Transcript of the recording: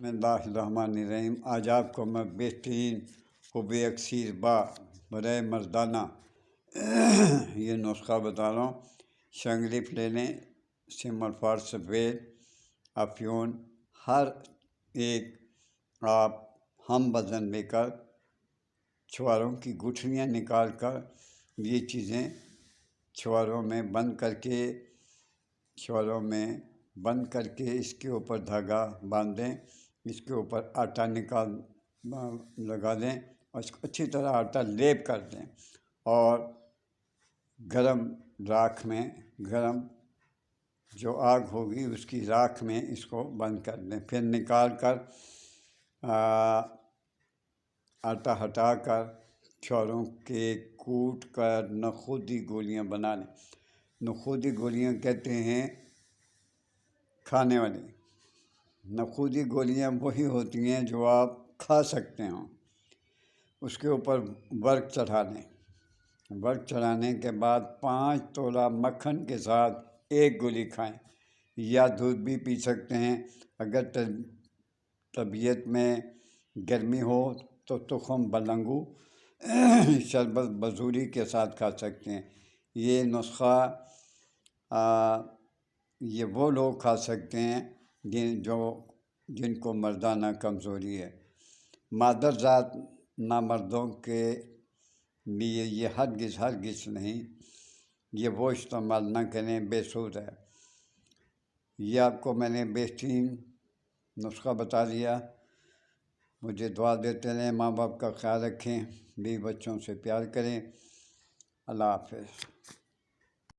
بسم اللہ الرحمن الرحیم۔ آج آپ کو میں بہترین خوب اکثیر برائے مردانہ یہ نسخہ بتا رہا ہوں۔ شنگریف لے لیں، سمل فار سفید، افیون، ہر ایک آپ ہم وزن لے کر چھواروں کی گٹھلیاں نکال کر یہ چیزیں چھواروں میں بند کر کے اس کے اوپر دھاگا باندھ دیں، اس کے اوپر آٹا لگا دیں اور اس کو اچھی طرح آٹا لیپ کر دیں اور گرم جو آگ ہوگی اس کی راکھ میں اس کو بند کر دیں۔ پھر نکال کر آٹا ہٹا کر چھواروں کے کوٹ کر نخودی گولیاں بنا لیں۔ نخودی گولیاں کہتے ہیں کھانے والی۔ نخودی گولیاں وہی ہوتی ہیں جو آپ کھا سکتے ہوں۔ اس کے اوپر ورق چڑھا لیں۔ ورق چڑھانے کے بعد 5 تولہ مکھن کے ساتھ ایک گولی کھائیں، یا دودھ بھی پی سکتے ہیں۔ اگر طبیعت میں گرمی ہو تو تخم بلنگو شربت بزوری کے ساتھ کھا سکتے ہیں۔ یہ نسخہ یہ وہ لوگ کھا سکتے ہیں جن کو مردانہ کمزوری ہے۔ مادر ذات نامردوں کے لیے یہ ہرگز نہیں، یہ وہ استعمال نہ کریں، بے سود ہے۔ یہ آپ کو میں نے بہترین نسخہ بتا دیا۔ مجھے دعا دیتے رہیں، ماں باپ کا خیال رکھیں، بیوی بچوں سے پیار کریں۔ اللہ حافظ۔